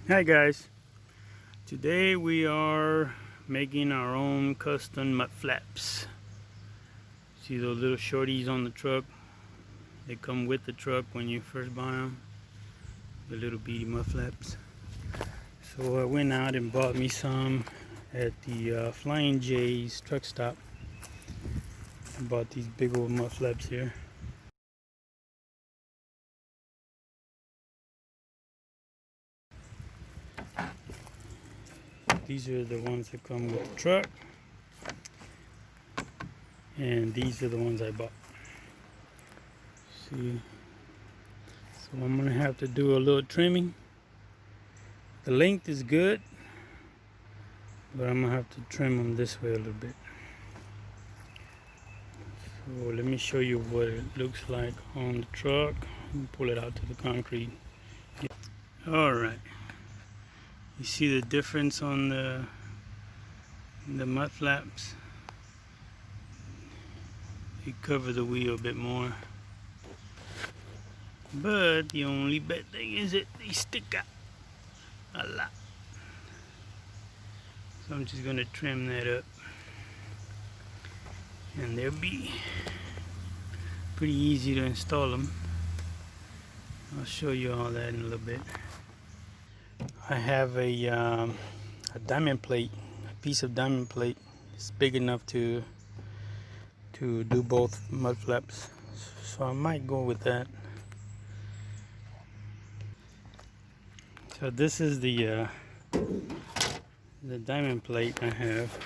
Hi guys, today we are making our own custom mud flaps. See those little shorties on the truck? They come with the truck when you first buy them, the little beady mud flaps. So I went out and bought me some at the Flying J's truck stop. I bought these big old mud flaps here. These are the ones that come with the truck, and these are the ones I bought. See, so I'm gonna have to do a little trimming. The length is good, but I'm gonna have to trim them this way a little bit. So let me show you what it looks like on the truck. Pull it out to the concrete. All right, you see the difference on the mud flaps? They cover the wheel a bit more, but the only bad thing is that they stick out a lot. So I'm just gonna trim that up, and they'll be pretty easy to install them. I'll show you all that in a little bit. I have a diamond plate, a piece of diamond plate. It's big enough to do both mud flaps, so I might go with that. So this is the diamond plate I have.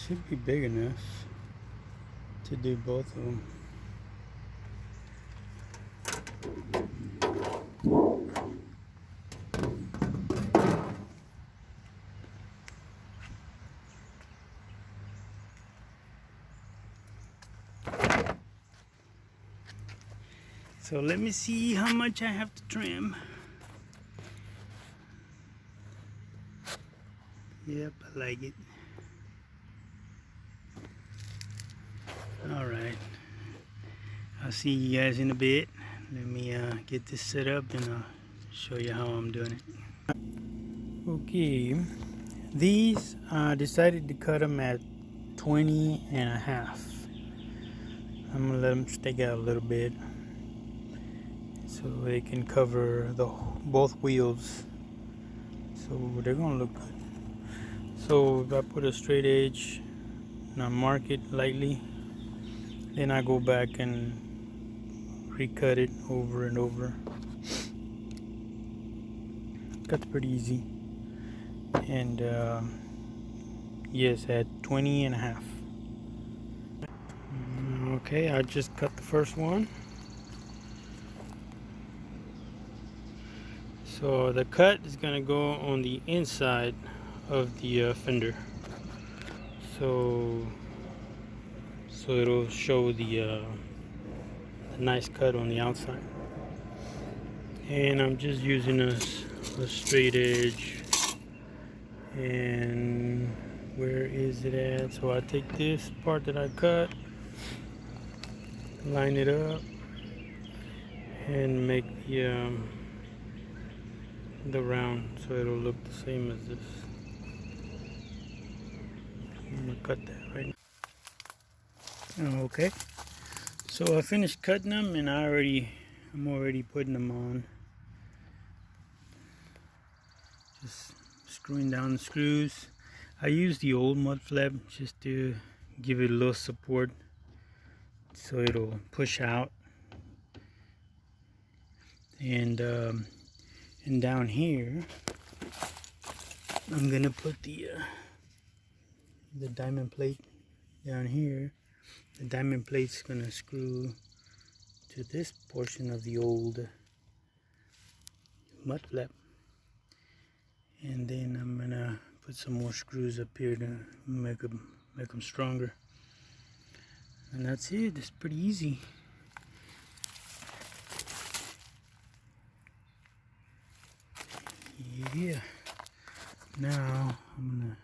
Should be big enough to do both of them. So let me see how much I have to trim. Yep, I like it. Alright, I'll see you guys in a bit. Let me get this set up and I'll show you how I'm doing it. Okay, these I decided to cut them at 20 and a half. I'm gonna let them stick out a little bit so they can cover both wheels, so they're gonna look good. So if I put a straight edge and I mark it lightly, then I go back and recut it over and over. Cuts pretty easy. And yes, at 20 and a half. Okay, I just cut the first one. So the cut is gonna go on the inside of the fender. So it'll show the nice cut on the outside. And I'm just using a straight edge. And where is it at? So I take this part that I cut, line it up, and make the round so it'll look the same as this. I'm gonna cut that right now. Okay, so I finished cutting them, and I'm already putting them on. Just screwing down the screws. I use the old mud flap just to give it a little support so it'll push out. And down here I'm gonna put the diamond plate down here. The diamond plate's gonna screw to this portion of the old mud flap, and then I'm gonna put some more screws up here to make them stronger. And that's it. It's pretty easy. Yeah. Now I'm gonna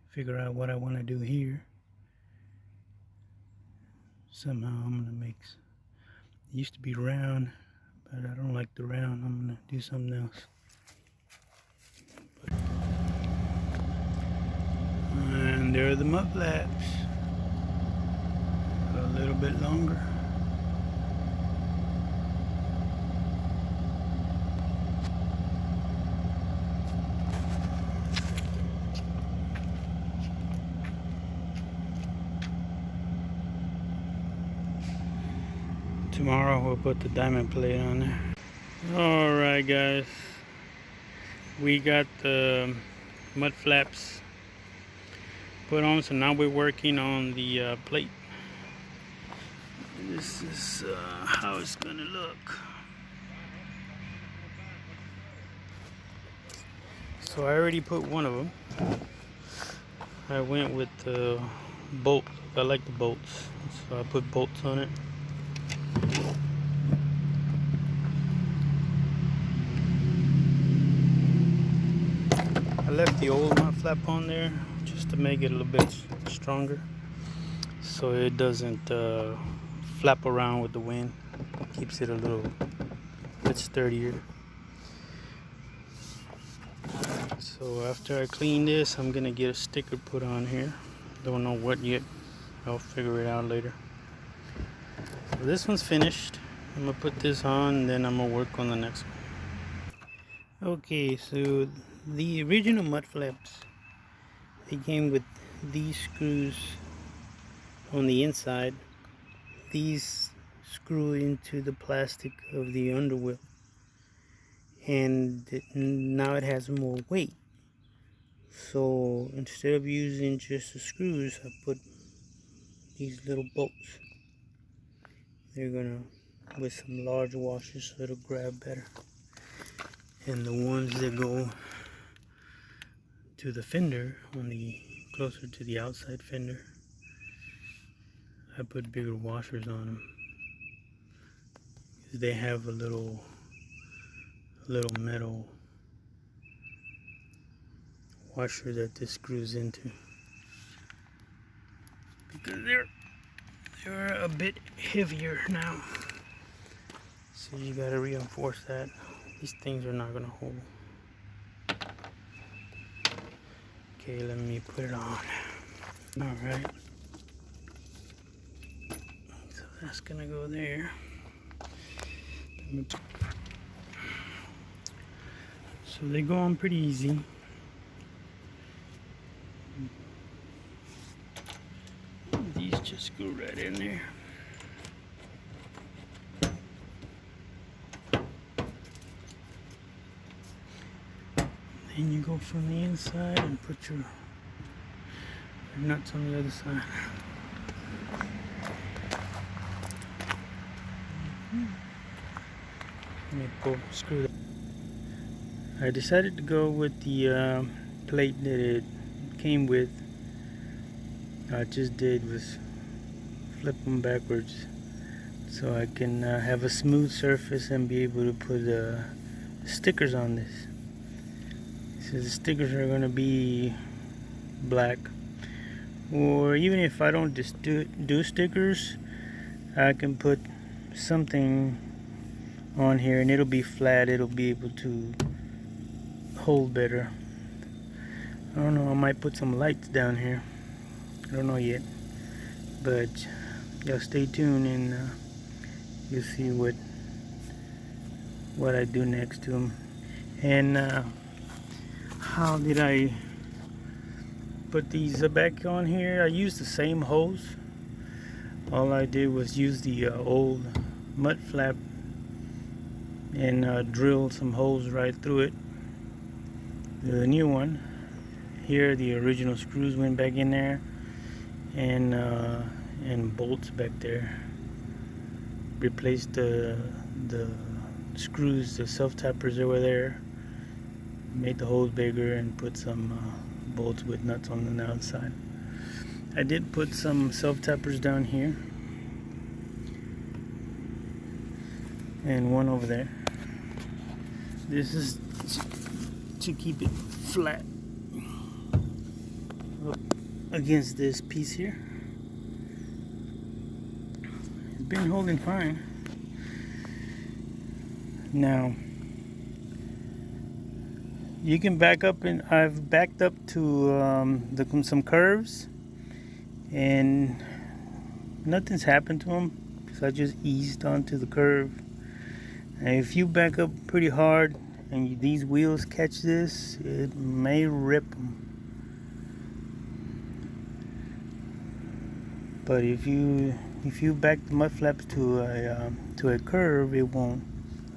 figure out what I want to do here. somehow I'm gonna make. It used to be round, but I don't like the round. I'm gonna do something else. And there are the mud flaps. A little bit longer. Tomorrow we'll put the diamond plate on there. Alright guys, we got the mud flaps put on, so now we're working on the plate. This is how it's gonna look. So I already put one of them. I went with the bolt. I like the bolts, so I put bolts on it. I left the old mud flap on there just to make it a little bit stronger, so it doesn't flap around with the wind. Keeps it a little bit sturdier. So after I clean this, I'm gonna get a sticker put on here. Don't know what yet. I'll figure it out later. So this one's finished. I'm gonna put this on, and then I'm gonna work on the next one. Okay, so the original mud flaps, they came with these screws on the inside. These screw into the plastic of the underwheel, and now it has more weight. So instead of using just the screws, I put these little bolts. They're gonna, with some large washers, so it'll grab better. And the ones that go to the fender, on the closer to the outside fender, I put bigger washers on them. They have a little metal washer that this screws into, because they're a bit heavier now, so you gotta reinforce that. These things are not gonna hold. Okay, let me put it on. Alright, so that's gonna go there. So they go on pretty easy. These just go right in there. Then you go from the inside and put your nuts on the other side. Let me screw that. I decided to go with the plate that it came with. I just did was flip them backwards so I can have a smooth surface and be able to put stickers on this. So the stickers are going to be black, or even if I don't just do stickers, I can put something on here and it'll be flat. It'll be able to hold better. I don't know, I might put some lights down here. I don't know yet, but yeah, stay tuned and you'll see what I do next to them. And how did I put these back on here? I used the same hose. All I did was use the old mud flap and drill some holes right through it. The new one here, the original screws went back in there, and bolts back there. Replaced the screws, the self tappers that were there. Made the holes bigger and put some bolts with nuts on the outside. I did put some self tappers down here and one over there. This is to keep it flat up against this piece here. been holding fine. Now you can back up, and I've backed up to some curves, and nothing's happened to them because I just eased onto the curve. And if you back up pretty hard and these wheels catch this, it may rip them. But if you back the mud flaps to a curve, it won't.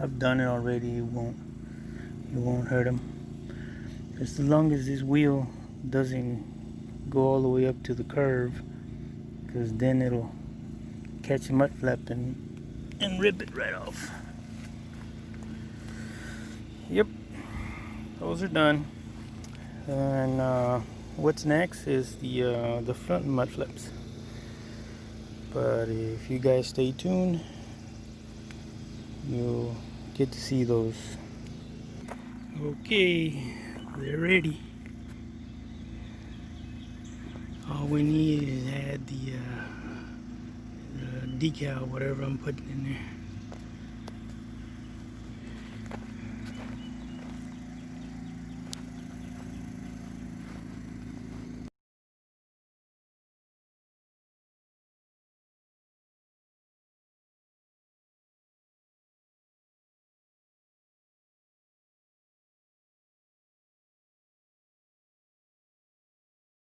I've done it already. It won't hurt them. As long as this wheel doesn't go all the way up to the curve, because then it'll catch the mud flap and rip it right off. Yep, those are done. And what's next is the front mud flaps. But if you guys stay tuned, you'll get to see those. Okay, they're ready. All we need is add the decal, whatever I'm putting in there.